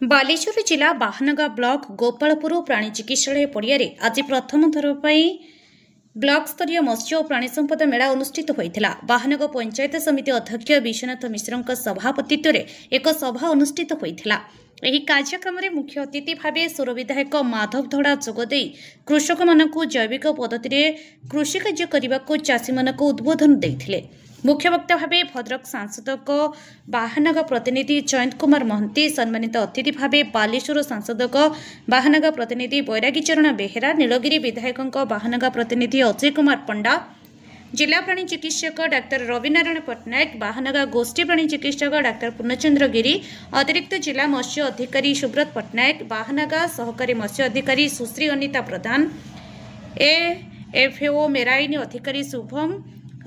बालेश्वर जिला बाहानगा ब्लॉक गोपालपुर प्राणी चिकित्सालय पड़िया आज प्रथम थर ब्लॉक स्तरीय मत्स्य और प्राणी संपद मेला अनुष्ठित होता। बाहानगा पंचायत समिति अध्यक्ष विश्वनाथ मिश्र सभापतित्व में एक सभा अनुष्ठित होता। ଏହି କାର୍ଯ୍ୟକ୍ରମରେ ମୁଖ୍ୟ ଅତିଥି ଭାବେ ସୌର ବିଧାୟକ ମାଧବ ଧଡ଼ା ଯୋଗଦେଇ କୃଷକମାନଙ୍କୁ ଜୈବିକ ପଦ୍ଧତିରେ କୃଷି କାର୍ଯ୍ୟ କରିବାକୁ ଚାଷୀମାନଙ୍କୁ ଉଦ୍ବୋଧନ ଦେଇଥିଲେ। मुख्य वक्ता भावे भद्रक सांसदक बाहानगा प्रतिनिधि जयंत कुमार महंती, सम्मानित अतिथि भावे बालेश्वर सांसदक बाहानगा प्रतिनिधि बैरागी चरण बेहेरा, नीलगिरी विधायक बाहानगा प्रतिनिधि अजय कुमार पंडा, जिला प्राणी चिकित्सक डाक्टर रविनारायण पट्टनायक, बाहानगा गोष्ठी प्राणी चिकित्सक डाक्टर पूर्णचंद्र गिरी, अतिरिक्त जिला मत्स्य अधिकारी सुब्रत पट्टनायक, बाहानगा सहकारी मत्स्य अधिकारी सुश्री अनिता प्रधान, एएफओ मेराइन अधिकारी शुभम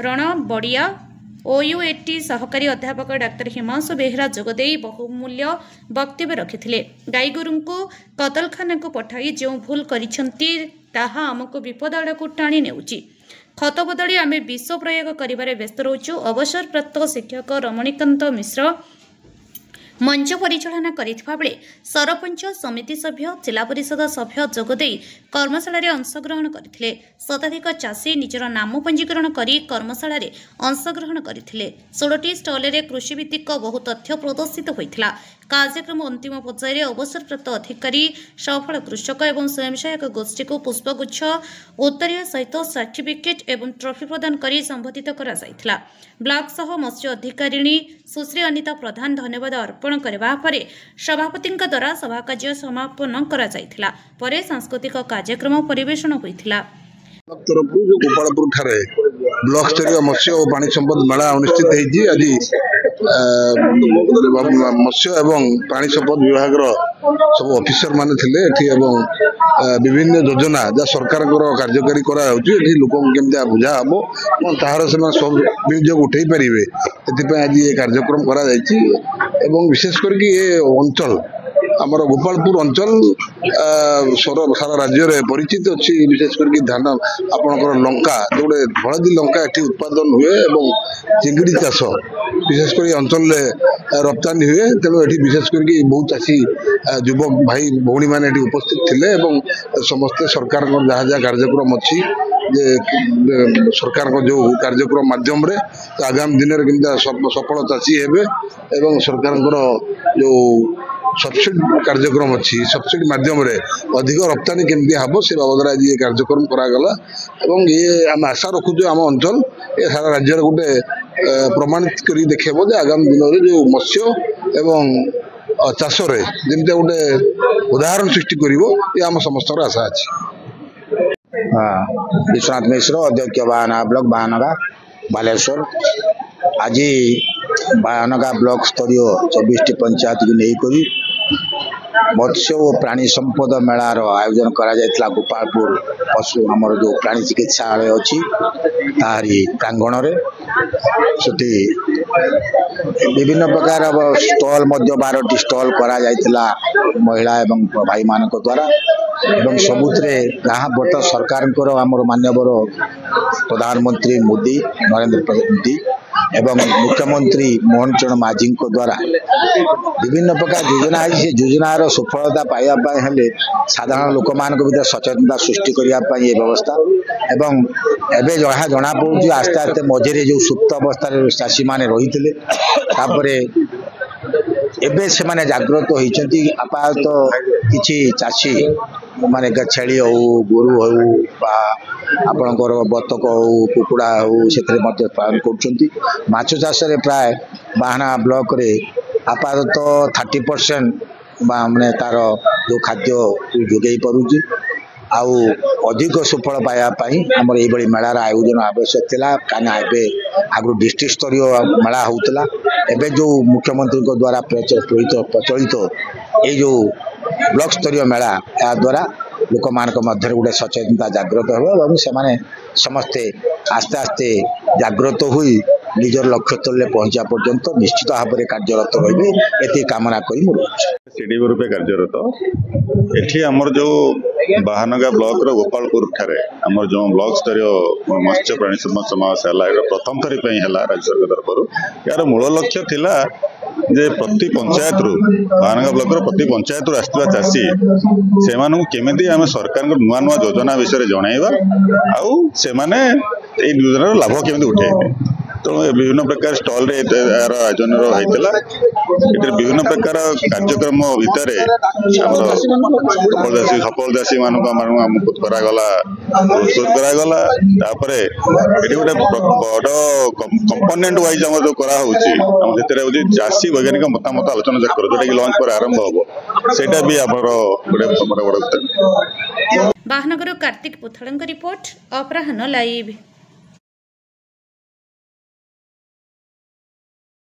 रण बड़िया, ओयूएटी सहकारी अध्यापक डाक्तर हिमांशु बेहेरा जोगदे बहुमूल्य वक्तव्य रखिथिले। गाई गोरु को कतलखाना को पठाई जो भूल करिसेंती ताहा हमको विपद आड़कू टाणी नेउची। खत बदली आमे विष प्रयोग करिबारे व्यस्त रहउछु। अवसरप्राप्त शिक्षक रमणीकांत मिश्र मंच परिचालना करिथिबा बेले सरपंच समिति सभ्य जिला परिषद सभ्य जोगदे कर्मशाला अंशग्रहण करथिले। शताधिक चाषी निजर नाम पंजीकरण करी कर्मशाला अंशग्रहण करथिले। 16टी स्टल रे कृषि भित्तिक बहु तथ्य प्रदर्शित होइथिला। कार्यक्रम अंतिम पर्यायर अवसरप्राप्त अधिकारी सफल कृषक एवं स्वयंसहायक गोष्ठी को पुष्पगुच्छ उत्तरीय सहित सर्टिफिकेट एवं ट्रॉफी प्रदान करी संबोधित करा जायथिला। ब्लॉक सह मत्स्य अधिकारिणी सुश्री अनिता प्रधान धन्यवाद अर्पण करबा परे सभापति द्वारा सभा कार्य समापन करा जायथिला। परे सांस्कृतिक कार्यक्रम परिवेषण होइथिला। तरफ जो गोपालपुर ठारे ब्लॉक स्तरीय मत्स्य और पानी संपद मेला अनुष्ठित होती। आज मत्स्य एवं पानी संपद विभाग सब ऑफिसर माने थिले एठी एवं विभिन्न योजना जहाँ सरकार कार्यकारी करा लोक केमती बुझा हम तार से सब विनियोग उठे पारे आज ये कार्यक्रम करा विशेष करके ये अंचल आमर गोपालपुर अंचल सारा राज्य में परिचित अच्छी। विशेष करके धान आपणकर लंका जो हलदी लंका एटी उत्पादन हुए और चिंगड़ी चाष विशेष कर अंचल रप्तानी हुए। तेणु ये विशेष करके बहुत चाषी युवक भाई भौणी मैंने उपस्थित थे और समस्ते सरकार जहाँ जहाँ कार्यक्रम अच्छी सरकार जो कार्यक्रम माध्यम रे आगामी दिन में सफल चाषी हे सरकार जो सब्सिडी कार्यक्रम अच्छी सब्सिडी माध्यम रे अधिक रप्तानी केमती हम से बाबद आज ये कार्यक्रम करागला। ये आम आशा रखुचु आम अंचल ये सारा राज्य गोटे प्रमाणित कर देखेब आगामी दिन में जो मत्स्य एवं चाष जमी गोटे उदाहरण सृष्टि कर आम समस्त आशा अच्छी। विश्वनाथ मिश्र अध्यक्ष बाहानगा ब्लॉक बाहानगा बालेश्वर। आज बाहानगा ब्लॉक स्तरीय 24टी पंचायत को नहीं मत्स्य और प्राणी संपद मेलार आयोजन करा जायतला। गोपालपुर पशु आमर जो प्राणी चिकित्सालय अच्छी तारी प्रांगण रे सेठी विभिन्न प्रकार स्टॉल 12टी स्टॉल करा जायतला महिला एवं भाई मान द्वारा एवं सबुतरे जहाँ बर्तमान सरकार आमर मान्यवर प्रधानमंत्री मोदी नरेंद्र मोदी एवं मुख्यमंत्री मोहन चरण माझी द्वारा विभिन्न प्रकार योजना है। से योजनार सफलता पाइबा हेले साधारण लोक मान भीतर सचेतनता सृष्टि करने व्यवस्था एवं एवं जहाँ जना पड़ू आस्ते आस्ते मझे जो सुप्त अवस्था चाषी मैंने रही एबे से माने जागृत होती। आपात किसी चाषी माने छेली हो गोरु हो आपणकर बतक हो कुकुड़ा हो से पालन कर माछ चाष प्राय बाहाना ब्लॉक रे आपात 30% माने तार जो खाद्य जोगे पारुची आउ अधिक सुफल पाइबापी आमर ये मेलार आयोजन आवश्यक था। कहीं आगु डिस्ट्रिक्ट स्तरीय मेला होता एवं जो मुख्यमंत्री द्वारा प्रचलित ये जो ब्लॉक स्तरीय मेला या द्वारा लोक मान मध्य गोटे सचेतनता जागृत हो से समस्ते आस्ते आस्ते जागृत हुई निजर लक्ष्य तले पहुंचा पर्यंत निश्चित भाव में कार्यरत रही ये कामना कर सीडीओ रूपे कार्यरत। एठी आमर जो बाहानगा ब्लॉक गोपालपुर ठारे आमर जो ब्लॉक स्तरीय मत्स्य प्राणी संपद समावेश है प्रथम थरी राज्य सरकार तरफ यार मूल लक्ष्य थिला जे प्रति पंचायत रु बाहानगा ब्लॉक प्रति पंचायत रु आसुवा चाषी से केमी आम सरकार नुआ नुआ योजना विषय जनइबा आउ से योजना लाभ केमी उठेबे। तो विभिन्न प्रकार स्टल यार आयोजन होता विभिन्न प्रकार कार्यक्रम भितर सफलदासी मानक करागला प्रस्तुत करागला गोटे बड़ कंपोनेंट वाइज जो करा चाषी वैज्ञानिक मतामत आलोचना चक्र जोटा कि लंच पर आरंभ हम सेटा भी आमर गोटे बड़ बाहनगर कार्तिक पुथड़ रिपोर्ट अपराह्न लाइव।